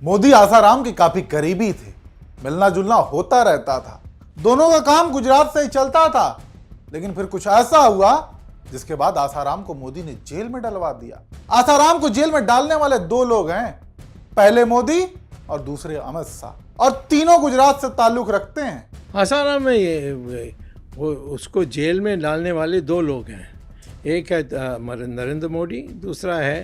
मोदी आसाराम के काफी करीबी थे, मिलना जुलना होता रहता था, दोनों का काम गुजरात से ही चलता था। लेकिन फिर कुछ ऐसा हुआ जिसके बाद आसाराम को मोदी ने जेल में डलवा दिया। आसाराम को जेल में डालने वाले दो लोग हैं, पहले मोदी और दूसरे अमित शाह, और तीनों गुजरात से ताल्लुक रखते हैं। आसाराम में वो उसको जेल में डालने वाले दो लोग हैं, एक है नरेंद्र मोदी, दूसरा है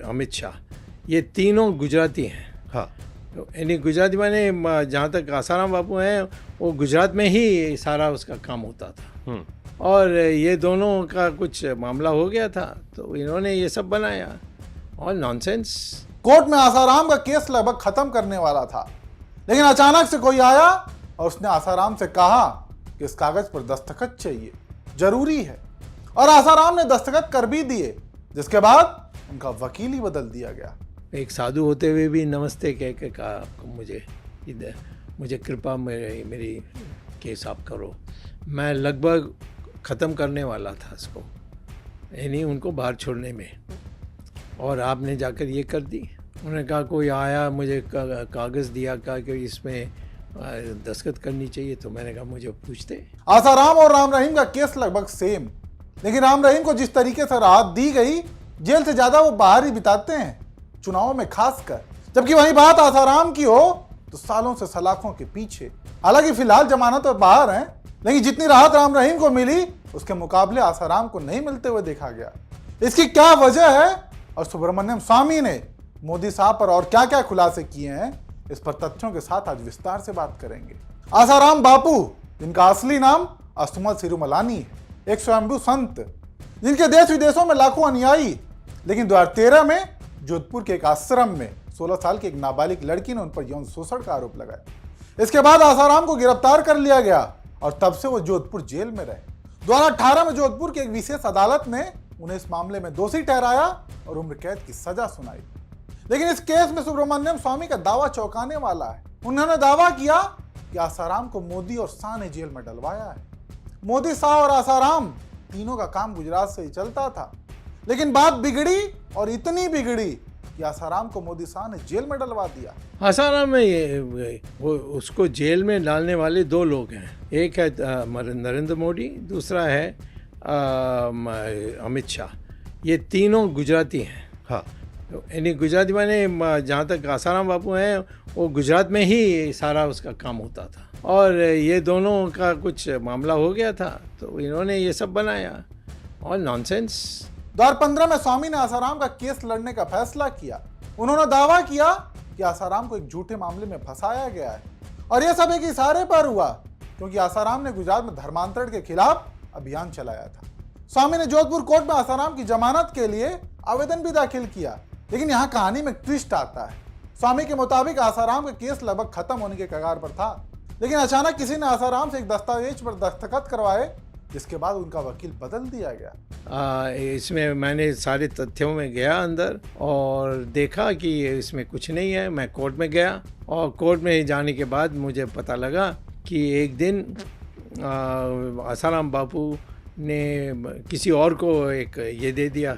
अमित शाह। ये तीनों गुजराती हैं। हाँ, तो यानी गुजराती माने जहाँ तक आसाराम बापू हैं वो गुजरात में ही सारा उसका काम होता था। और ये दोनों का कुछ मामला हो गया था तो इन्होंने ये सब बनाया और नॉनसेंस। कोर्ट में आसाराम का केस लगभग खत्म करने वाला था, लेकिन अचानक से कोई आया और उसने आसाराम से कहा कि इस कागज पर दस्तखत चाहिए, जरूरी है। और आसाराम ने दस्तखत कर भी दिए, जिसके बाद उनका वकील ही बदल दिया गया। एक साधु होते हुए भी नमस्ते कह के कहा आपको मुझे कृपा मेरी केस आप करो। मैं लगभग ख़त्म करने वाला था इसको, यानी उनको बाहर छोड़ने में, और आपने जाकर ये कर दी। उन्होंने कहा कोई आया मुझे कागज़ दिया, कहा कि इसमें दस्तखत करनी चाहिए, तो मैंने कहा मुझे पूछते। आसाराम और राम रहीम का केस लगभग सेम, लेकिन राम रहीम को जिस तरीके से राहत दी गई, जेल से ज्यादा वो बाहर ही बिताते हैं, चुनावों में खासकर। जबकि वही बात आसाराम की हो तो सालों से सलाखों के पीछे। हालांकि फिलहाल जमानत पर बाहर हैं, लेकिन जितनी राहत राम रहीम को मिली उसके मुकाबले आसाराम को नहीं मिलते हुए देखा गया। इसकी क्या वजह है और सुब्रमण्यम स्वामी ने मोदी साहब पर और क्या क्या खुलासे किए हैं, इस पर तथ्यों के साथ आज विस्तार से बात करेंगे। आसाराम बापू, जिनका असली नाम असुमत सिरुमलानी है, एक स्वयंभू संत जिनके देश विदेशों में लाखों अनुयायी, लेकिन 2013 में जोधपुर के एक आश्रम में 16 साल की एक नाबालिग लड़की ने उन पर यौन शोषण का आरोप लगाया। इसके बाद आसाराम को गिरफ्तार कर लिया गया और तब से वो जोधपुर जेल में रहे। 2018 में जोधपुर की एक विशेष अदालत ने उन्हें इस मामले में दोषी ठहराया और उम्र कैद की सजा सुनाई। लेकिन इस केस में सुब्रमण्यम स्वामी का दावा चौंकाने वाला है। उन्होंने दावा किया कि आसाराम को मोदी और शाह ने जेल में डलवाया है। मोदी, शाह और आसाराम तीनों का काम गुजरात से ही चलता था, लेकिन बात बिगड़ी और इतनी बिगड़ी कि आसाराम को मोदी शाह ने जेल में डलवा दिया। आसाराम में वो उसको जेल में डालने वाले दो लोग हैं, एक है नरेंद्र मोदी, दूसरा है अमित शाह। ये तीनों गुजराती हैं। हाँ, तो यानी गुजराती माने जहाँ तक आसाराम बापू हैं वो गुजरात में ही सारा उसका काम होता था। और ये दोनों का कुछ मामला हो गया था तो इन्होंने ये सब बनाया और नॉनसेंस। 2015 में स्वामी ने आसाराम का केस लड़ने का फैसला किया। उन्होंने दावा किया कि आसाराम को एक झूठे मामले में फंसाया गया है, और यह सब एक इशारे पर हुआ क्योंकि आसाराम ने गुजरात में धर्मांतरण के खिलाफ अभियान चलाया था। स्वामी ने जोधपुर कोर्ट में आसाराम की जमानत के लिए आवेदन भी दाखिल किया, लेकिन यहाँ कहानी में ट्विस्ट आता है। स्वामी के मुताबिक आसाराम का केस लगभग खत्म होने के कगार पर था, लेकिन अचानक किसी ने आसाराम से एक दस्तावेज पर दस्तखत करवाए, जिसके बाद उनका वकील बदल दिया गया। इसमें मैंने सारे तथ्यों में गया अंदर और देखा कि इसमें कुछ नहीं है। मैं कोर्ट में गया और कोर्ट में जाने के बाद मुझे पता लगा कि एक दिन आसाराम बापू ने किसी और को एक ये दे दिया,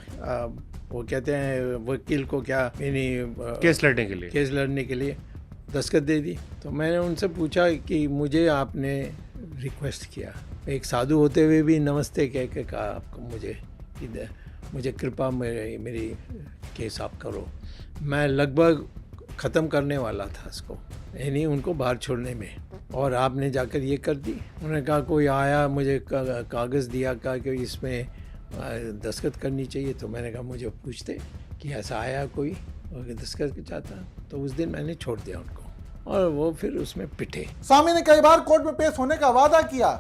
वो कहते हैं वकील को, क्या यानी केस लड़ने के लिए दस्तखत दे दी। तो मैंने उनसे पूछा कि मुझे आपने रिक्वेस्ट किया, एक साधु होते हुए भी नमस्ते कह के कहा आपको मुझे कृपा मेरी केस आप करो। मैं लगभग ख़त्म करने वाला था इसको, यानी उनको बाहर छोड़ने में, और आपने जाकर ये कर दी। उन्होंने कहा कोई आया मुझे कागज़ दिया, कहा कि इसमें दस्तखत करनी चाहिए, तो मैंने कहा मुझे पूछते कि ऐसा आया कोई और दस्तखत चाहता, तो उस दिन मैंने छोड़ दिया उनको और वो फिर उसमें पिटे। स्वामी ने कई बार कोर्ट में पेश होने का वादा किया,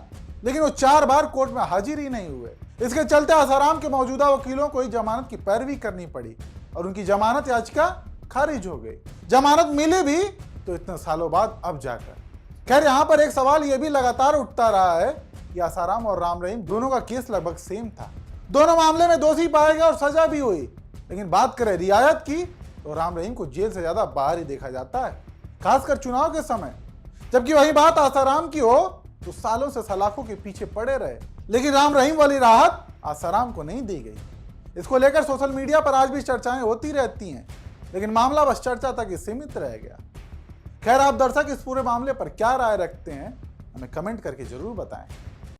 लेकिन वो 4 बार कोर्ट में हाजिर ही नहीं हुए। इसके चलते आसाराम के मौजूदा वकीलों को ही जमानत की पैरवी करनी पड़ी और उनकी जमानत याचिका खारिज हो गई। जमानत मिली भी तो इतने सालों बाद अब जाकर। खैर, यहाँ पर एक सवाल ये भी लगातार उठता रहा है कि आसाराम और राम रहीम दोनों का केस लगभग सेम था, दोनों मामले में दोषी पाए गए और सजा भी हुई, लेकिन बात करें रियायत की तो राम रहीम को जेल से ज्यादा बाहर ही देखा जाता है, खासकर चुनाव के समय। जबकि वही बात आसाराम की हो तो सालों से सलाखों के पीछे पड़े रहे, लेकिन राम रहीम वाली राहत आसाराम को नहीं दी गई। इसको लेकर सोशल मीडिया पर आज भी चर्चाएं होती रहती हैं, लेकिन मामला बस चर्चा तक ही सीमित रह गया। खैर, आप दर्शक इस पूरे मामले पर क्या राय रखते हैं, हमें कमेंट करके जरूर बताएं।